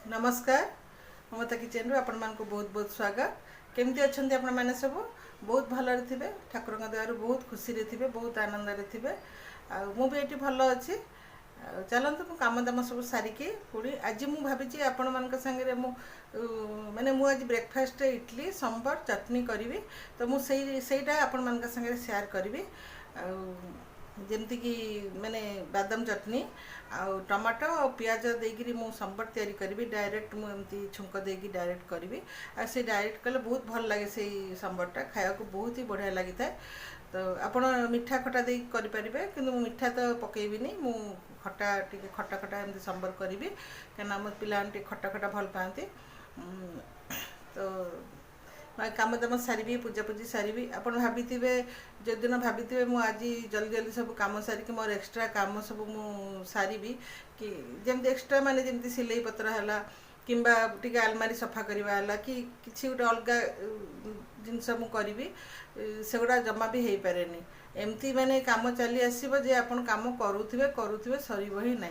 नमस्कार ममता किचन आपण मानक बहुत बहुत स्वागत। केमती अच्छा आपण मैंने सब बहुत भलरे थे ठाकुर दयार बहुत खुशी रे थे बहुत आनंद थे मुझे ये भल अच्छी चलते मु कम दाम सब सारिकी पुणी आज मुझे भावी आपण मान सागर माने आज ब्रेकफास्ट इडली सांबर चटनी करी तो मुझे आपण मान सागर सेयार करी जमती कि माने बादाम चटनी आउ टमाटो और पियाज देकी मु सांबर तैयारी करी डायरेक्ट मुझे छुंक देकी डायरेक्ट करी से डायरेक्ट कले बहुत भल लगे से सांबरटा खाया को बहुत ही बढ़िया लगी था। तो आपण मीठा खटा दे करें कि मीठा तो पकेबिनी मु खटा टी खटा खटा एमती सांबर करी क्या मो पिला खटा खटा भल पाती। तो काम दाम सारी पूजा पूजी सारी आप भावी जो दिन भावी आज जल्दी जल्दी सब कम सारिक मोर एक्सट्रा काम सब सारी कि जमी एक्सट्रा माने जमी सिलाई पत्र है कि आलमारी सफा करवा कि किसी गोटे अलग जिनस मुझे से गुड़ा जमा भी हो पारे एमती माने काम चली आसो जे आप कम करुवे सर ही ना।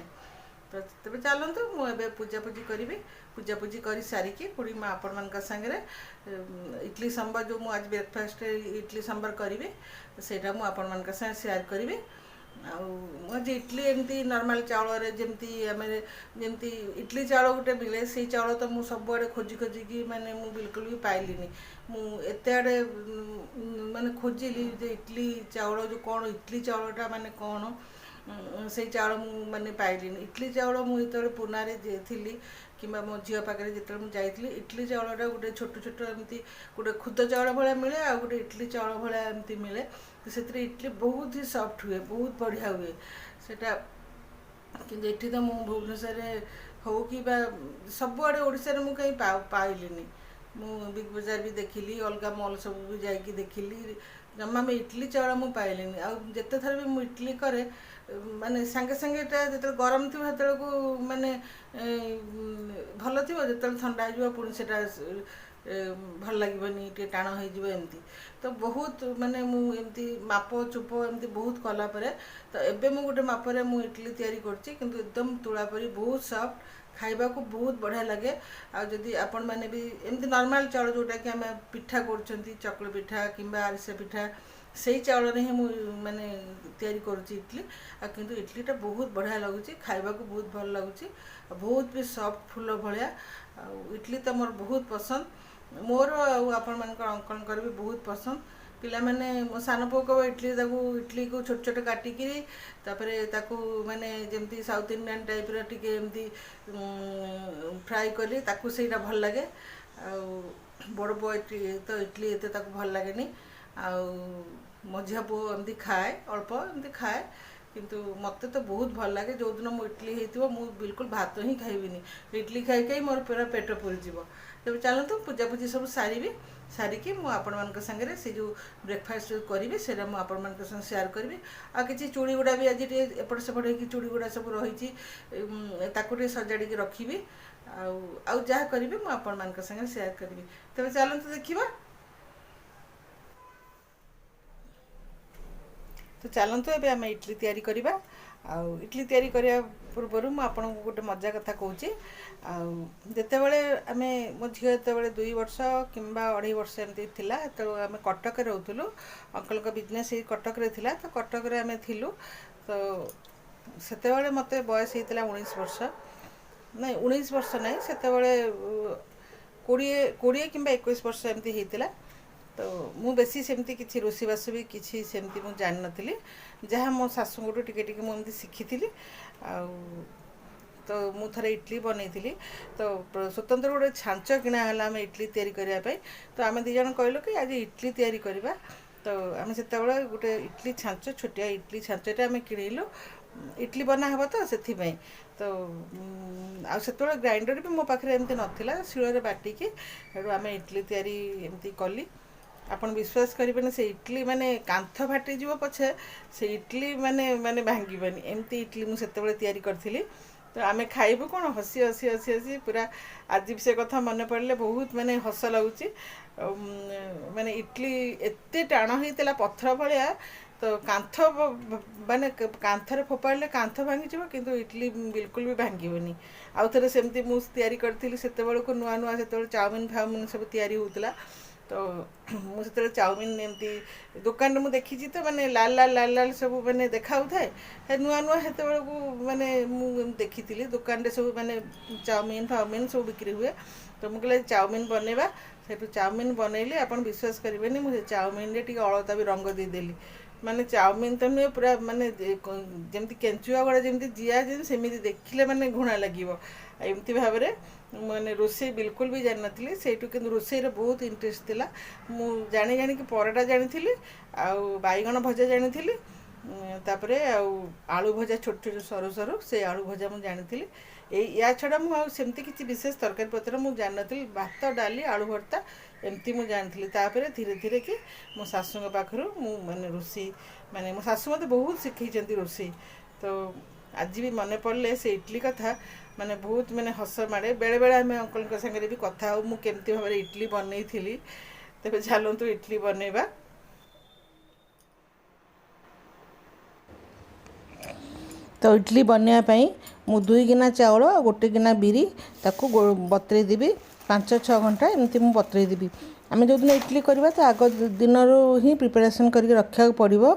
तो तेज चलतु मुझे पूजा पूजी करी पूजा पूजी कर सारिकी पुणी मैं आपण मान सागर इडली सांबर जो मुझे आज ब्रेकफास्ट इडली सांबर करी से आपण मान सेयार करी। आज इडली एमती नॉर्मल चाउल जमती आम जमती इडली चाउल गोटे मिले से चाउल तो मुझे सबुआड़े खोजी खोजिकी माने मु बिल्कुल भी पाइलिनी मुझे आड़े माने खोजिली इडली चाउल जो कौन इडली चाउलटा माने कौन से चाउल माने पाइली इडली चाउल मुझे पुनारे थी कि मो झील पाखे जो मुझे इडली चाउलटा गोटे छोट छोट एमती गोटे खुद चाउल भाया मिले आ गोटे इडली चाउल भाया एमती मिले से इडली बहुत ही सॉफ्ट हुए बहुत बढ़िया हुए सेटा कि तो मु भुवनेश्वर हो कि सबुआड़े ओडिशा मु कहीं पाइलिनी मु बिग बजार भी देखिली अलग मॉल सब भी जाकि देखिली जमा में इडली चाउल मु पाइलिनी आते थर भी मु इडली करे माने सांगे सांगे जो गरम थी से माने भल थी जो ठंडा हो पुणी से भल लगे टे टाण होमती। तो बहुत माने मुझे माप चुप एमती बहुत कलापर तो एबे मु गोटे मापर मु इडली तैयारी करछि किंतु एकदम तुला परी बहुत सॉफ्ट खाइबा को बहुत बढ़िया लगे। आदि आपण मैंने भी एमती नॉर्मल चाउल जोटा कि आम पिठा कर चकली पिठा कि आरिसा पिठा से चाउल ही माने तैयारी करुच्ची इडली किंतु इडलीटा बहुत बढ़िया लगुच खाइबा को बहुत भल लगुच बहुत भी सॉफ्ट फुल भाया इडली तो मोर बहुत पसंद मोर आपण मान अंकल भी बहुत पसंद पिला माने मो सान पुओ कब इडली को छोट छोट काटिकी ताको माने जमती साउथ इंडियन टाइप रे एमती फ्राई करी ताकू सेटा भल लगे बड़ पुओ तो इडली एते ताकू भल लगे मो झील पुओ एमती खाए अल्प एमती खाए किंतु मत तो बहुत भल लगे जो दिन मो इडली होती मु बिल्कुल भात ही खाइबिनी इडली खाई खाई मोर पूरा पेट पूरी जीव। तेज चलतु पूजा पूजी सब सारी सारिकी मु आपण मान सागर से जो ब्रेकफास्ट जो करी से आपण मान सेयार करी आ कि चूड़ी गुड़ा भी आज एपट सेपट हो चूड़ी गुड़ा सब रही सजाड़ी रखी आउ जहाँ करी मुझे मान सागर सेयार करी। तेज चलतु देखा तो चलतु एबे आम इडली तैयारी करवा इडली तैयारी करने पूर्वर मुझे गोटे मजा कथा कहूँ जिते बड़े आम मो झील जो 2 वर्ष कि 2.5 वर्ष एमती थिला तो आम कटक रोलु अंकल का बिजनेस ही कटक थिला तो कटक आम थिलु तो सेते मत बयस होता 19 वर्ष नहीं 19 वर्ष नहीं से 20 कि 21 वर्ष एमती होता। तो मु बेसी सेमती किसी रोषेईबास भी किसी सेमती मु जान नथिली जहाँ मो सासू टी मुझे शिखी तो मु थरे इडली बनई तो स्वतंत्र गोटे छांच किणा आम इडली तैयारी करने तो आम दीज कहलु कि आज इडली तैयारी करवा तो आम से गोटे इडली छांच छोटिया इडली छांचटा आम किणलु इडली बना हे तो से तो आते ग्राइंडर भी मो पाखे एमती नाला शिଳରେ बाटिकी आम इडली तैयारी एमती कली आपन विश्वास करेंगे से इडली माने कांथ फाटी जीव पछे से इडली माने माने भांगीबनी एमती इडली मुझे तैयारी करी तो आम खाइबू कौन हसी हसी हसी हसी पूरा आज भी से कथा मन पड़े बहुत माने हस लगुच माने इडली एते टाण होता पत्थर भाया तो कांथ माने कांथरे फोपाड़े कांथ भांगी किंतु इडली बिल्कुल भी भांगनी। आउ थे सेमती मुझे करी से नुआ नुआ से चाउमिन फाउमिन सब तैयारी होता। तो मुझे चाउमिन एमती दुकान में मुझे देखी तो मैंने लाल लाल लाल लाल सब मैंने देखा थाए नुआ नुआ से मैंने देखी दुकान रे सब मैंने चाउमिन फाउमिन सब बिक्री हुए। तो मुझे चाउमिन बनवा से चाउमिन बनइले आप विश्वास करेंगे मुझे चाउमिन रे टी अलता भी रंग देदेली माने चाउमिन तो नुहे पूरा माने जमी केंचुआ गुड़ा जमी जिया सेमती देखिले माने घृणा लगे एमती भाव में मैंने रोसे बिल्कुल भी जानी नी से रोसे बहुत इंटरेस्ट थिला। मु जानी जानी कि पराटा जानी बैगण भजा जानी तापरे आलू भजा छोट छोट सरू सरू से आलू भजा मुझे जानी या छड़ा मुझे किसी विशेष तरकारी पत्र मुझे जानी नी भात डाली आलू भर्ता एमती मुझे जानी तापर धीरे धीरे कि मो शाशु पाखर माने रोसे माने मो शाशु मत बहुत शिखई रोसे। तो आज भी मन पड़े से इडली कथा माने बहुत माने हस मारे बेले बेले आम अंकल सागर भी कथा हो मुझे भाव में इडली बनई थी। तेज चलतु इडली बनइबा। तो इडली बनवाई मु 2 गिना चाउल और 1 गिना बिरी ताको बतरे देवी 5-6 घंटा एमती मु बतरे देवी। आम जो दिन इडली करवा तो आग दिन ही प्रिपेरेसन करके रखा पड़ो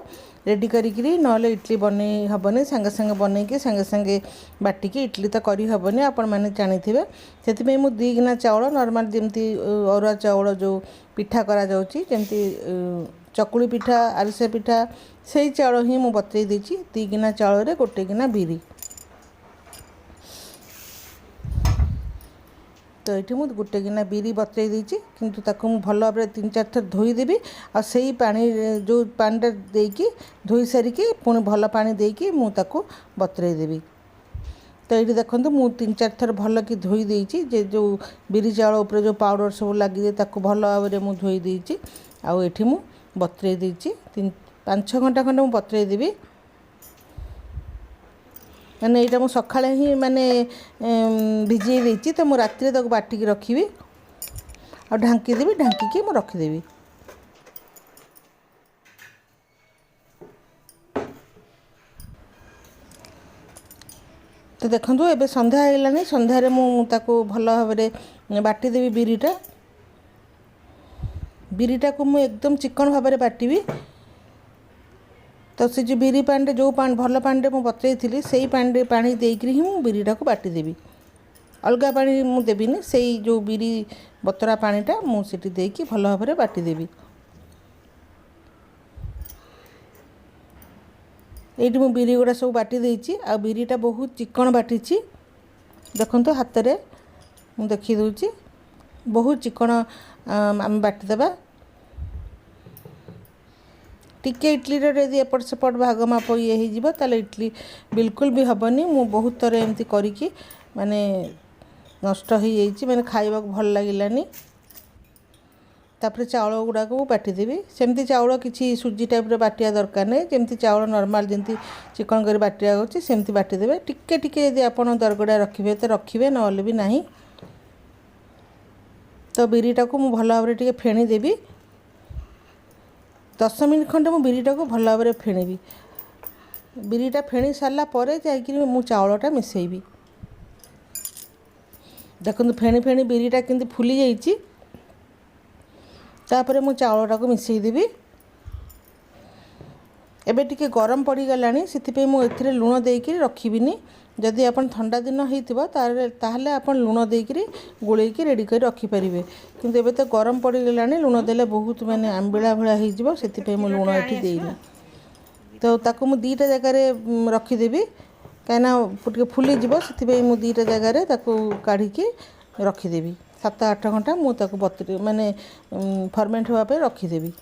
रेडी करी नले इडली बन हेनी सांगे सांगे बनईकि सांगे सांगे बाटिकी इडली तो करहबनी आपण मैंने जानी से मु 2 गिना चाउल नॉर्मल जमती अरुआ चाउल जो पिठा करा जाउची जमती चकुली पिठा आरिसा पिठा से चाउल ही मु बतई देची 2 गिना चाउल रे 1 गिना बिरी। तो ये मुझे 1 गिना बिरी बतई देची किंतु ताको मु भल भाव 3-4 थर धोईदेवी आ सेई पानी जो पानीटा देकी धोई सारिकी पुणी भल पानी देकी मु ताको बतई देवी। तो ये देखो मु 3-4 थर भल कि धोई देची जे जो बिरी चाउल उपर जो पाउडर सब लगी ताको भल भाव में मुझे धोई देची आउ एठी मु बतई देची 5-6 घंटा खंडे मु बतई देवी। मैंने यहाँ मुझे सका ही माने भिजे देती तो मुझे राति तक बाटिकी रखी और ढांकीदेवी ढांकी मुझे रखीदेवी। तो देखो एबे संध्या होगलानी संध्यारे मुझे भल भाव में बाटीदेवी बिरीटा को मुझे एकदम चिकन भाव में बाटी। तो से जो बिरी पानी जो पानी भल पानी मुझे बतई थी से पानी देकर ही मुझे बिरीटा को बाटीदेवी अलग पानी मुझे देवीनि से जो बिरी बतरा पानीटा मुझे देकी भल भाव में बाटीदेवी। ये मुझे बिरी गुड़ा सब बाटी देची आ बिरीटा बहुत चिकन बाटी देखो तो हाथ में मुझे देखी दूची बहुत चिकन आम बाटीदेवा। टिके इडली यदि एपट सेपट भाग माप ये हो इडली बिल्कुल भी हेनी। मु बहुत थर एमती करी माने नष्ट हो जाइए मैंने खाइबा भल लगिलानी। तापर चाउल गुड़ा को बाटीदेवी सेमती चाउल किसी सुजी टाइप बाटिया दरकार नहीं जमती चाउल नॉर्मल जमी चिकन कर बाटिया होची सेमती बाटीदेवे। टिके टिके यदि आप दरगड़ा रखिए तो रखिए नले भी नहीं। तो बिरीटा को मु भल भाव में टिके फेणीदेवी 10 मिनट खंडे मु बिरीटा को भल भाव में फेणीबी। बिरीटा फेणी सारा पर जा चाउलटा मिसेबी। देखो फेणी फेणी बिरीटा केमती फुली जाइए तापर मु चाउलटा को मिसेदेवी। एबे टिके गरम पड़गलानी से मुझे लुण देकी रखिबिनी। जदि आप ठंडा दिन होता आप लुण देकी गोलैकी रेडी कर रखिपारे किंतु एबे तो गरम पड़गलानी लुण देले बहुत माने आंबिला भला हो से मुझे लुण ये देनी। तो ताको मु 2टा जगार रखिदेवी कहीं फुलीज से मुझे 2टा जगार काढ़ी रखिदेवी 7-8 घंटा मुझे बतरी माने फर्मेंट होगा रखिदेवी।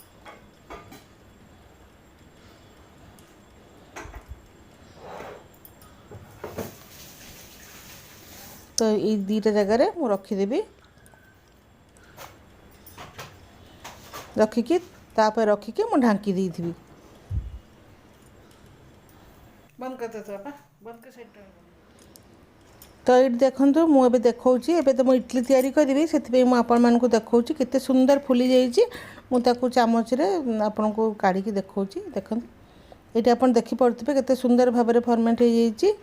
तो ये 2टा जगार मु रखिदेवी रखिकी तापर रखिकी मु ढांकी देइथिबी। बंद करते तो आपा बंद कर साइड। तो ये देखो मुझे देखी एबे तो मुझे इडली तैयारी करी से मुझे देखा केते सुंदर फुली जाइए मुझे चामच रे आपन को काढ़ी देखा देखो ये आप देखिपे केते सुंदर भाव में फर्मेंट हो जाइए।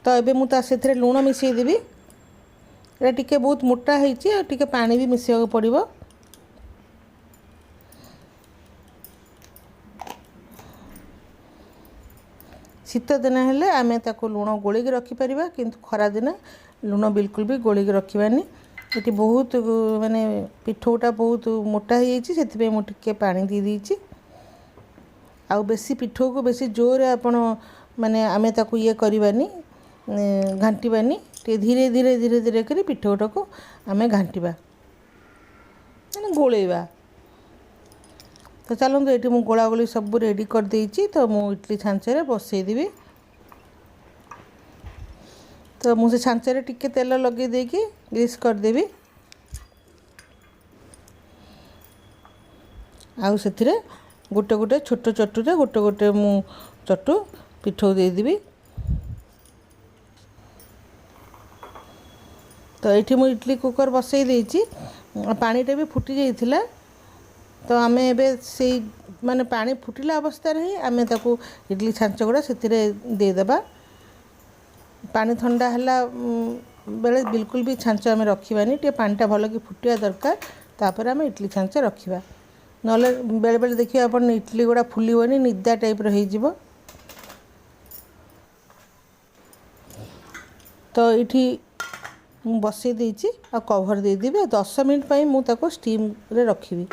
तो ये मुझे लुण मिसईदेवी। ये टिके बहुत मोटा होती टिके पानी भी मिसवा पड़ो। शीत दिन हेले आमे ताको लुण गोलिक रखिपर किंतु खरा दिन लुण बिल्कुल भी गोलिक रखानी। ये बहुत माने पिठौटा बहुत मोटा हो जाए मुझे पानी दे देती। आउ बेसी पिठौ को बेसी जोर आपण माने आमे ताको ये करवानी घांटानी धीरे धीरे धीरे धीरे कर पिठौटा को आमे घांटा माने गोलेवा। तो चलते ये मुझे गोला गोली सब रेडी कर देती। तो मु इडली छांचे बसईदेवी। तो मुझे छांचे टिके तेल लगे देकी ग्रीस करदेवी। आउ से गोटे गोटे छोट चटुरे गोटे गोटे मु चटु पिठौ देदेवी। तो ये मुझे इडली कुकर बसई देती। पानीटा भी फुटी जाइथिला। तो आमे एबे से माने पानी फुटिला अवस्था ही आमे ताकू इडली छांच गुड़ा से देदेबा। पानी ठंडा है बेले बिल्कुल भी छांच आमे रखिबानी टे पानीटा भल कि फुटिया दरकार। तापर आमे इडली छांच रखिबा नले बेले बेले देखिए अपन इडली गुड़ा फुलबनी निदा टाइप रहीजिवो। तो ये बसई देती आ कवर देदेवी। 10 मिनट पर मुझे स्टीम रे रखी।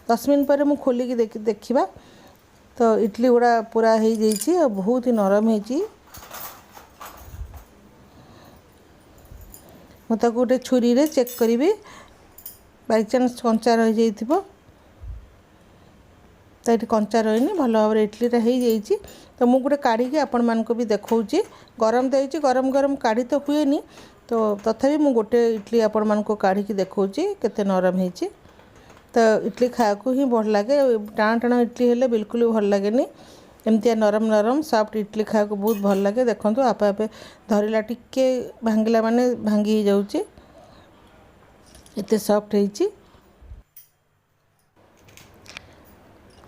10 मिनट पर मुझे खोलिक देखा। तो इडली गुड़ा पूरा हो जाइए बहुत ही नरम हो। मुझे गोटे छुरी रे चेक करी बाई चान्स कंचा रही जाइथिबो। तो ये कंचा रही भल भाव इडलीटा हो जाइए। तो मुझे गोटे काढ़ी आपण मानक भी देखा गरम देती गरम गरम काढ़ी तो हुए। तो तथापि मुझे गोटे इडली आपण मानक काढ़ी देखा केते नरम होती। तो इडली खाया ही भल लगे। टाण टाण इडली हेले बिल्कुल भी भल लगे। एमती नरम नरम सॉफ्ट इडली खाया बहुत भल लगे। देखो आपे आपे धरला टिके भांगला माने भांगी जाऊँचे एते सॉफ्ट होती।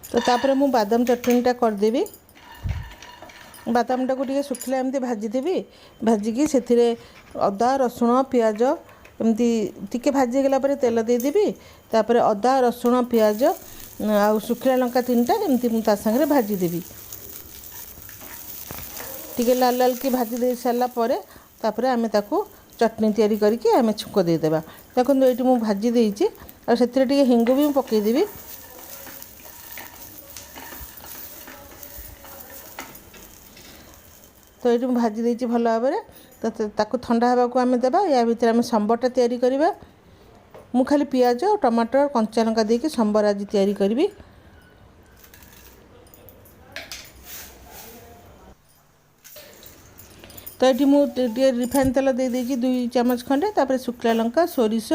तो तापर मु बादाम चटनीटा करदेवी। बादामटा को टिके सुखिला एमती भाजीदेवी। भाजिकी से अदा रसुण पियाज एमती टिके भाजी गला पर तेल देदेवी। तापर अदा रसुण पियाज आ सुखिला लंका 3टा एमती मुझे सांगे भाजीदेवी। टिके लाल लाल की भाजी दे सारा पर तापर आमे ताकू चटनी तैयारी करके आमे छुक देदेबा। देखो ये मुझे भाजी देती और से टिके हिंगु भी पकईदेवी। तो ये भाजी देती भल भाव में। तो ताकू ठंडा होगा आम देवा। या भितर आम संबरटा तैयारी करवा। मु खाली पियाज और टमाटर कंचा लंका देके संबर आज तैयारी करी। तो ये मुझे रिफाइन तेल दे देगी 2 चामच खंडे। तापर शुक्ला लंका सोरिष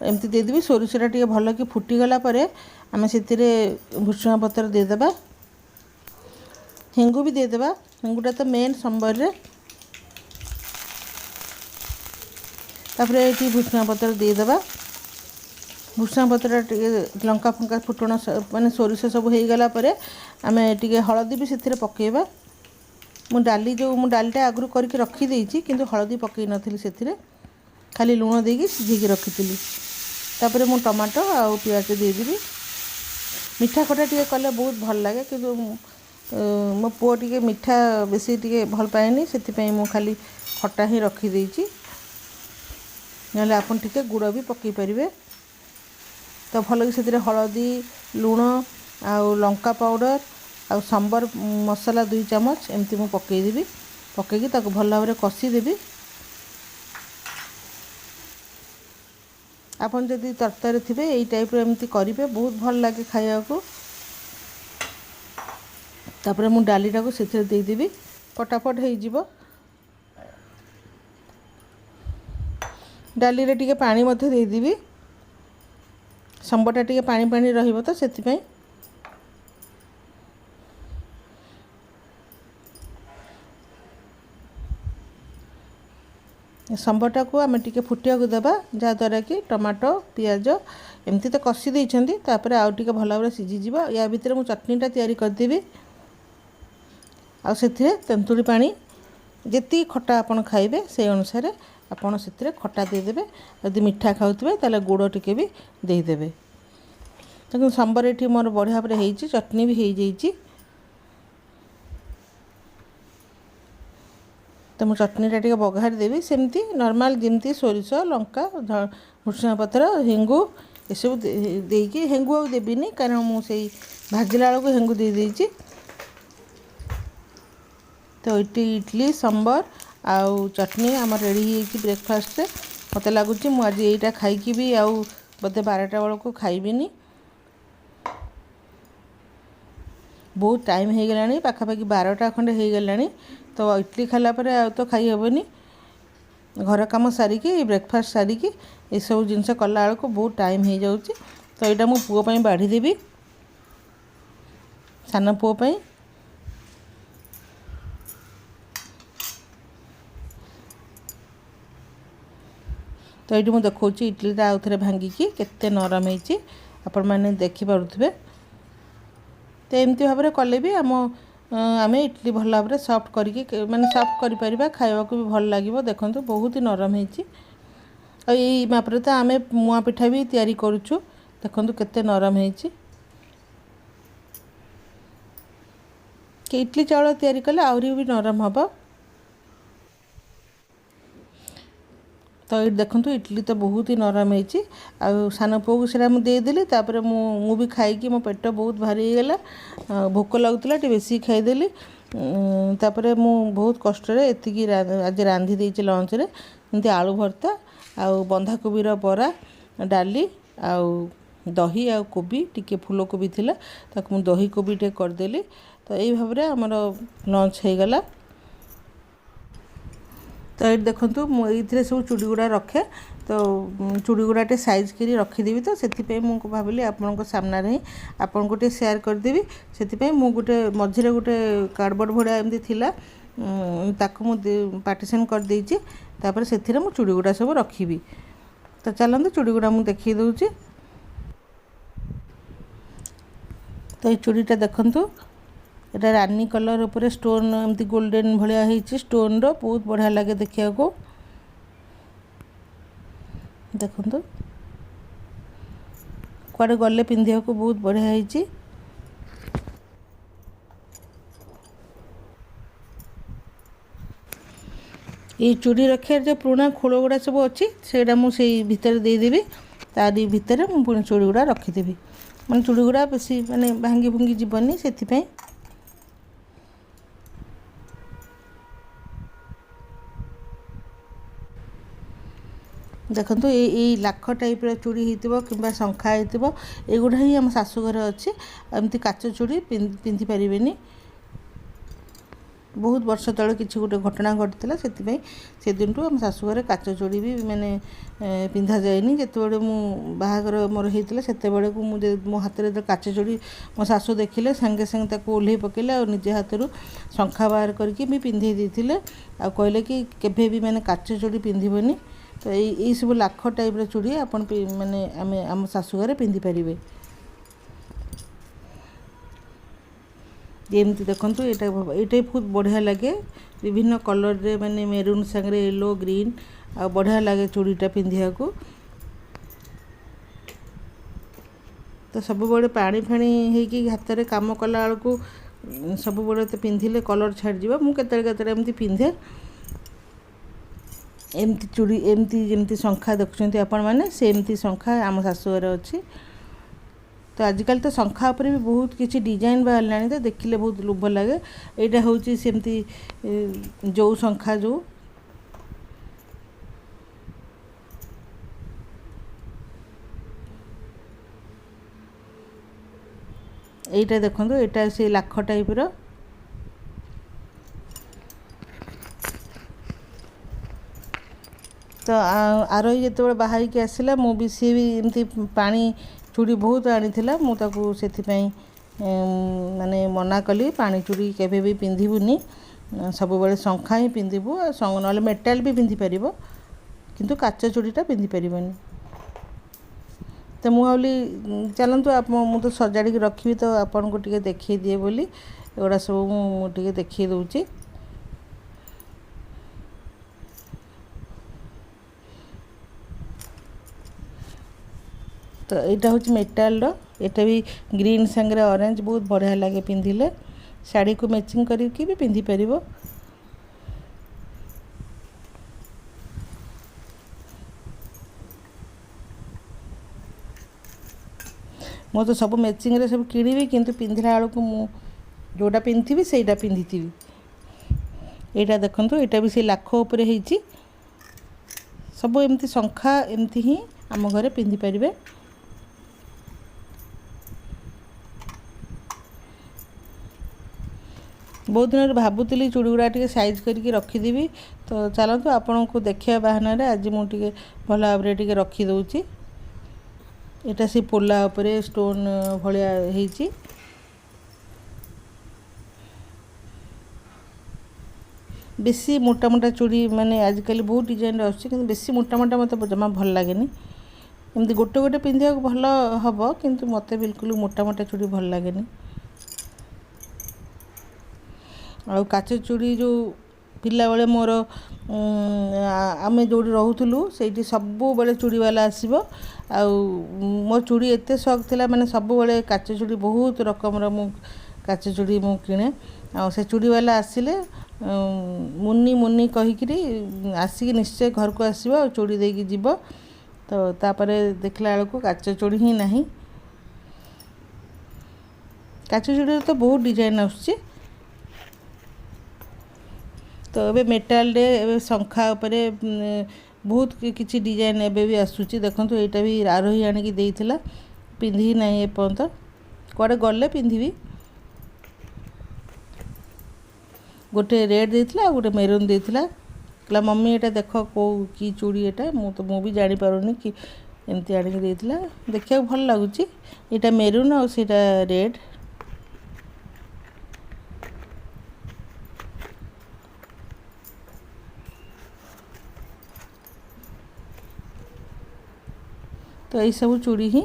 एमती देदेवी। सोरिषटा टे भल कि फुटीगला आम से भुसुंगा पतर देदेबा। हिंगु भी देदेबा। हिंगुटा तो मेन संबर रे। तापर ये भुसुंगा पतर देदेबा। भुसुंगा पतर टे लंका फंका फुटण माने सोरिष सब हो गला आम टे हलदी भी से पकेबा। मु डाली जो मु डालीटा आगु करके रखीदे कि हलदी पकई नी से खाली लुण देकी सिझेकी रखी। तापर मु टमाटो आ पियाज देदेवी। मीठा खटा टे कले बहुत भल लगे कि मो पुओ टे मीठा बेसी टे भल पाएनी से मु खाली खटा ही रखीदे। ना आपन टे गुड़ भी पकई पारे। तो भल कि से हलदी लुण आ लंका पाउडर आ संबर मसला 2 चामच एमती मु पकईदेवी। पकईकी ताको भल भाव में कषीदेवी। आपन जदि तरकारी थे यही टाइप एमती करेंगे बहुत भल लगे खाया को। तापर मु डालीटा को से देदेवी फटाफट हो। डाली रे टिके पानी मध्य देदेवी। संबरटा टिके पानी पानी रहिबो तो सेति ସମ୍ବରଟାକୁ ଆମେ ଟିକେ ଫୁଟିବାକୁ ଦେବା, ଯାହାଦ୍ୱାରା କି ଟମାଟୋ ପିଆଜ ଏମିତି ତ କଷି ଦେଇଛନ୍ତି, ତାପରେ ଆଉ ଟିକେ ଭଲ ଭାବରେ ସିଝିଯିବ। ୟା ଭିତରେ ମୁଁ ଚଟଣିଟା ତିଆରି କରିଦେବି। ଆଉ ସେଥିରେ ତେନ୍ତୁଳି ପାଣି, ଯେତିକି ଖଟା ଆପଣ ଖାଇବେ ସେଇ ଅନୁସାରେ ଆପଣ ସେଥିରେ ଖଟା ଦେଇଦେବେ। ଯଦି ମିଠା ଖାଉଥିବେ ତାହେଲେ ଗୁଡ଼ ଟିକେ ବି ଦେଇଦେବେ। ତେଣୁ ସମ୍ବର ଏଠି ମୋର ବଢ଼ିଆ ଭାବରେ ହେଇଛି, ଚଟଣି ବି ହେଇଯାଇଛି। ତ ମୁଁ ଚଟଣିଟା ଟିକେ ବଘାରି ଦେବି ସେମିତି ନର୍ମାଲ, ଯେମିତି ସୋରିଷ ଲଙ୍କା ଭୃଷୁଙ୍ଗା ପତ୍ର ହେଙ୍ଗୁ ଏସବୁ ଦେଇକି, ହେଙ୍ଗୁ ଆଉ ଦେବିନି କାରଣ ମୁଁ ସେଇ ଭାଜିଲା ବେଳକୁ ହେଙ୍ଗୁ ଦେଇଦେଇଛି। ତ ଏଠି ଇଡ଼ଲି ସମ୍ବର ଆଉ ଚଟଣି ଆମର ରେଡ଼ି ହେଇଯାଇଛି ବ୍ରେକଫାଷ୍ଟରେ। ମୋତେ ଲାଗୁଛି ମୁଁ ଆଜି ଏଇଟା ଖାଇକି ବି ଆଉ ବୋଧେ 12ଟା ବେଳକୁ ଖାଇବିନି। ବହୁତ ଟାଇମ୍ ହେଇଗଲାଣି, ପାଖାପାଖି 12ଟା ଖଣ୍ଡେ ହେଇଗଲାଣି। ତ ଇଡ଼ଲି ଖାଇଲା ପରେ ଆଉ ତ ଖାଇ ହେବନି। ଘର କାମ ସାରିକି ବ୍ରେକଫାଷ୍ଟ ସାରିକି ଏସବୁ ଜିନିଷ କଲା ବେଳକୁ ବହୁତ ଟାଇମ୍ ହେଇଯାଉଛି। ତ ଏଇଟା ମୁଁ ପୁଅ ପାଇଁ ବାଢ଼ି ଦେବି, ସାନ ପୁଅ ପାଇଁ। ତ ଏଇଠି ମୁଁ ଦେଖାଉଛି ଇଡ଼ଲିଟା ଆଉ ଥରେ ଭାଙ୍ଗିକି କେତେ ନରମ ହେଇଛି, ଆପଣମାନେ ଦେଖିପାରୁଥିବେ। ତ ଏମିତି ଭାବରେ କଲେ ବି ଆମେ ଇଡ଼ଲି ଭଲ ଭାବରେ ସଫ୍ଟ କରିକି ସଫ୍ଟ କରିପାରିବା, ଖାଇବାକୁ ବି ଭଲ ଲାଗିବ। ଦେଖନ୍ତୁ ବହୁତ ନରମ ହେଇଛି। ଆଉ ଏଇ ମାପରେ ତ ଆମେ ମୁଆଁ ପିଠା ବି ତିଆରି କରୁଛୁ। ଦେଖନ୍ତୁ କେତେ ନରମ ହେଇଛି। କି ଇଡ଼ଲି ଚାଉଳ ତିଆରି କଲେ ଆହୁରି ବି ନରମ ହେବ। ତ ଏଇଠି ଦେଖନ୍ତୁ ଇଡ଼ଲି ତ ବହୁତ ହି ନରମ ହେଇଛି। ଆଉ ସାନ ପୁଅକୁ ସେଇଟା ମୁଁ ଦେଇଦେଲି। ତାପରେ ମୁଁ ବି ଖାଇକି ମୋ ପେଟ ବହୁତ ଭାରି ହେଇଗଲା, ଭୋକ ଲାଗୁଥିଲା, ଟିକେ ବେଶୀ ଖାଇଦେଲି। ତାପରେ ମୁଁ ବହୁତ କଷ୍ଟରେ ଏତିକି ଆଜି ରାନ୍ଧି ଦେଇଛି ଲଞ୍ଚରେ। ଏମିତି ଆଳୁ ଭର୍ତ୍ତା ଆଉ ବନ୍ଧାକୋବିର ବରା, ଡାଲି ଆଉ ଦହି ଆଉ କୋବି, ଟିକେ ଫୁଲକୋବି ଥିଲା, ତାକୁ ମୁଁ ଦହି କୋବି ଟିକେ କରିଦେଲି। ତ ଏଇ ଭାବରେ ଆମର ଲଞ୍ଚ ହେଇଗଲା। ତ ଏଇଠି ଦେଖନ୍ତୁ ମୁଁ ଏଇଥିରେ ସବୁ ଚୁଡ଼ି ଗୁଡ଼ା ରଖେ। ତ ଚୁଡ଼ି ଗୁଡ଼ାଟେ ସାଇଜ୍ କରି ରଖିଦେବି। ତ ସେଥିପାଇଁ ମୁଁ ଭାବିଲି ଆପଣଙ୍କ ସାମ୍ନାରେ ହିଁ ଆପଣଙ୍କୁ ଟିକେ ସେୟାର କରିଦେବି। ସେଥିପାଇଁ ମୁଁ ମଝିରେ ଗୋଟେ କାର୍ଡ଼ବୋର୍ଡ଼ ଭଳିଆ ଏମିତି ଥିଲା, ତାକୁ ମୁଁ ପାର୍ଟିସନ୍ କରିଦେଇଛି। ତାପରେ ସେଥିରେ ମୁଁ ଚୁଡ଼ି ଗୁଡ଼ା ସବୁ ରଖିବି। ତ ଚାଲନ୍ତୁ ଚୁଡ଼ି ଗୁଡ଼ା ମୁଁ ଦେଖେଇ ଦେଉଛି। ତ ଏଇ ଚୁଡ଼ିଟା ଦେଖନ୍ତୁ, এটা ରାନୀ କଲର୍ ଉପରେ ଷ୍ଟୋନ୍ ଏମିତି ଗୋଲ୍ଡେନ୍ ଭଳିଆ ହେଇଛି, ଷ୍ଟୋନ୍ର ବହୁତ ବଢ଼ିଆ ଲାଗେ ଦେଖିବାକୁ। ଦେଖନ୍ତୁ କୁଆଡ଼େ ଗଲେ ପିନ୍ଧିବାକୁ ବହୁତ ବଢ଼ିଆ ହେଇଛି। এই ଚୁଡ଼ି ରଖିବାର ଯେଉଁ ପୁରୁଣା ଖୋଳ ଗୁଡ଼ା ସବୁ ଅଛି, ସେଇଟା ମୁଁ ସେଇ ଭିତରେ ଦେଇଦେବି। ତାରି ଭିତରେ ମୁଁ ପୁଣି ଚୁଡ଼ି ଗୁଡ଼ା ରଖିଦେବି, ଚୁଡ଼ି ଗୁଡ଼ା ବେଶୀ ଭାଙ୍ଗି ଭୁଙ୍ଗି ଯିବନି ସେଥିପାଇଁ। ଦେଖନ୍ତୁ ଏଇ ଲାଖ ଟାଇପ୍ର ଚୁଡ଼ି ହେଇଥିବ କିମ୍ବା ଶଙ୍ଖା ହେଇଥିବ, ଏଗୁଡ଼ା ହିଁ ଆମ ଶାଶୁଘରେ ଅଛି। ଏମିତି କାଚ ଚୁଡ଼ି ପିନ୍ଧି ପାରିବେନି। ବହୁତ ବର୍ଷ ତଳେ କିଛି ଗୋଟେ ଘଟଣା ଘଟିଥିଲା, ସେଥିପାଇଁ ସେଦିନଠୁ ଆମ ଶାଶୁଘରେ କାଚ ଚୁଡ଼ି ବି ପିନ୍ଧାଯାଏନି। ଯେତେବେଳେ ମୁଁ ବାହାଘର ମୋର ହେଇଥିଲା, ସେତେବେଳକୁ ମୋ ହାତରେ କାଚ ଚୁଡ଼ି ମୋ ଶାଶୁ ଦେଖିଲେ ସାଙ୍ଗେ ସାଙ୍ଗେ ତାକୁ ଓହ୍ଲେଇ ପକାଇଲେ ଆଉ ନିଜେ ହାତରୁ ଶଙ୍ଖା ବାହାର କରିକି ବି ପିନ୍ଧେଇ ଦେଇଥିଲେ। ଆଉ କହିଲେ କି କେବେ ବି କାଚ ଚୁଡ଼ି ପିନ୍ଧିବନି। ତ ଏଇସବୁ ଲାଖ ଟାଇପ୍ର ଚୁଡ଼ି ଆପଣ ଆମେ ଆମ ଶାଶୁଘରେ ପିନ୍ଧିପାରିବେ। ଏମିତି ଦେଖନ୍ତୁ, ଏଇଟା ବହୁତ ବଢ଼ିଆ ଲାଗେ, ବିଭିନ୍ନ କଲର୍ରେ ମେରୁନ୍ ସାଙ୍ଗରେ ୟେଲୋ ଗ୍ରୀନ୍, ଆଉ ବଢ଼ିଆ ଲାଗେ ଚୁଡ଼ିଟା ପିନ୍ଧିବାକୁ। ତ ସବୁବେଳେ ପାଣି ଫାଣି ହେଇକି ହାତରେ କାମ କଲା ବେଳକୁ ସବୁବେଳେ ତ ପିନ୍ଧିଲେ କଲର୍ ଛାଡ଼ିଯିବ। ମୁଁ କେତେବେଳେ କେତେବେଳେ ଏମିତି ପିନ୍ଧେ। ଏମିତି ଚୁଡ଼ି, ଏମିତି ଯେମିତି ଶଙ୍ଖା ଦେଖୁଛନ୍ତି ଆପଣମାନେ, ସେମିତି ଶଙ୍ଖା ଆମ ଶାଶୁଘରେ ଅଛି। ତ ଆଜିକାଲି ତ ଶଙ୍ଖା ଉପରେ ବି ବହୁତ କିଛି ଡିଜାଇନ୍ ବାହାରିଲାଣି, ତ ଦେଖିଲେ ବହୁତ ଲୋଭ ଲାଗେ। ଏଇଟା ହେଉଛି ସେମିତି ଯେଉଁ ଶଙ୍ଖା ଯେଉଁ এইটা ଦେଖନ୍ତୁ, ଏଇଟା ସେ ଲାଖ ଟାଇପ୍ର। ତ ଆରୋହୀ ଯେତେବେଳେ ବାହାରିକି ଆସିଲା, ସିଏ ବି ଏମିତି ପାଣି ଚୁଡ଼ି ବହୁତ ଆଣିଥିଲା। ମୁଁ ତାକୁ ସେଥିପାଇଁ ମନା କଲି, ପାଣି ଚୁଡ଼ି କେବେ ବି ପିନ୍ଧିବୁନି, ସବୁବେଳେ ଶଙ୍ଖା ହିଁ ପିନ୍ଧିବୁ, ନହେଲେ ମେଟାଲ୍ ବି ପିନ୍ଧିପାରିବ। किंतु काच चूड़ीटा पिंधि पारिबनी। तो मुझे चलतु आप मु तो सजाड़ी रखी तो आपन को टिके देखी दिए बोली एगुड़ा सब मुझे देखी दूची। तो यहाँ हूँ मेटाल एटा भी ग्रीन सांगे ऑरेंज बहुत बढ़िया लगे पिंधिले शाड़ी को मैचिंग करके भी पिंधि पार। मो तो सब मैचिंग रे सब किणी किंतु पिंधिला बेलू मु जोटा पिंधि सेटा पिंधि यहाँ देखो यहाँ भी से लाख उपर होती सब एमती शंखा एमती ही आम घरे पिंधि पारे। बहुत दिन भावुली चूड़ी गुड़ा टे साइज करके रखीदेवी तो चलतु आपन को देखा बाहाना आज मुझे भल भाव टे रखीदे। यहाँ से पोला उपरे स्टोन भाया होती बेसी मोटा मोटा चूड़ी माने आजकल बहुत डिजाइन आसुच्ची किंतु बेसी मोटा मोटा मत जमा भल लगे एमती गोटे गोटे पिंधा भल हम किंतु मत बिल्कुल मोटा मोटा चूड़ी भल लगे। आ काच चूड़ी जो पिला बेले मोर आम जो रोलु से सब बेले चूड़ी वाला आसो आ मो चूड़ी एत शौक थिला माने सब बेले काच चूड़ी बहुत रकम मु काच चूड़ी मु किणे आ से चूड़ी वाला आसिले मुन्नी मुन्नी कहीकि आसिक निश्चय घर को आसो चूड़ी देकी जीव तो तापरे देखला बेलू काच चूड़ी ही नहीं। काच चूड़ी तो बहुत डिजाइन आसुच्ची तो ये मेटाल रे शंखा उपरे बहुत किसी डिजाइन एबे भी आसूची देखो यहाँ भी आरोही आणिकी देइथिला पिंधि ना एपर्यंत कड़े गले पिंधि गोटे रेड देइथिला गोटे मेरून देइथिला कहला मम्मी एटा देख को की चूड़ी एटा मु भी जानी पारुनी कि एमती आणिकी देइथिला देखिया भल लागुची एटा मेरून और सेटा रेड। तो यही सब चूड़ी ही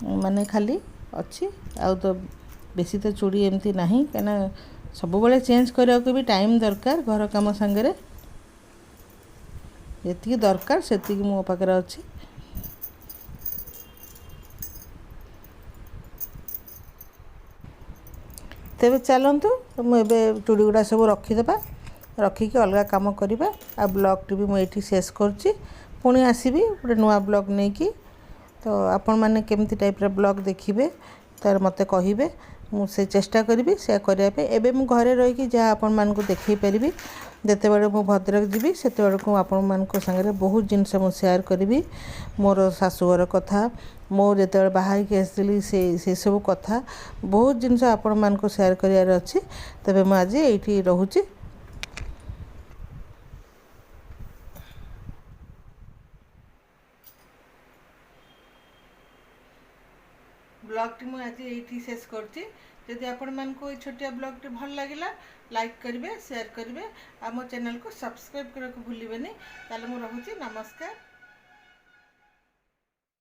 माने खाली अच्छी आ तो बेसी तो चूड़ी एमती नहीं कहीं सब बेले चेंज करने को भी टाइम दरकार घर काम सांगे जी दरकार से मो पाखे अच्छी। तेरे चलतु मुझे चूड़ी गुड़ा सब रखीदे रखिकी अलग कम करवा आ ब्लॉग टी भी मुझे शेष करुँची पुणी आसबि गोटे नुआ ब्लॉग नहीं कि तो आपण मैंने केमती टाइप ब्लॉग देखिए तार मत कहे मुझे चेष्टा करी से करने एवं मु घरे रहीकि जहाँ आपण मान देखे पारि जिते बड़े मु भद्रक जीवी से को आपण मान सागर बहुत जिनस मु शेयर करी मोर शाशुघर कथा मो जो बाहर आसली से सब कथा बहुत जिनस आपण मान शेयर करार अच्छी तेज मुझे ये रोचे। ब्लॉग टी मुझे आज ये शेष करदी आपण मान को छोटिया ब्लॉग टी भल लगिला लाइक करेंगे शेयर करेंगे आ मो चैनल को सब्सक्राइब करने को भूलिए। ताले मु रहुची नमस्कार।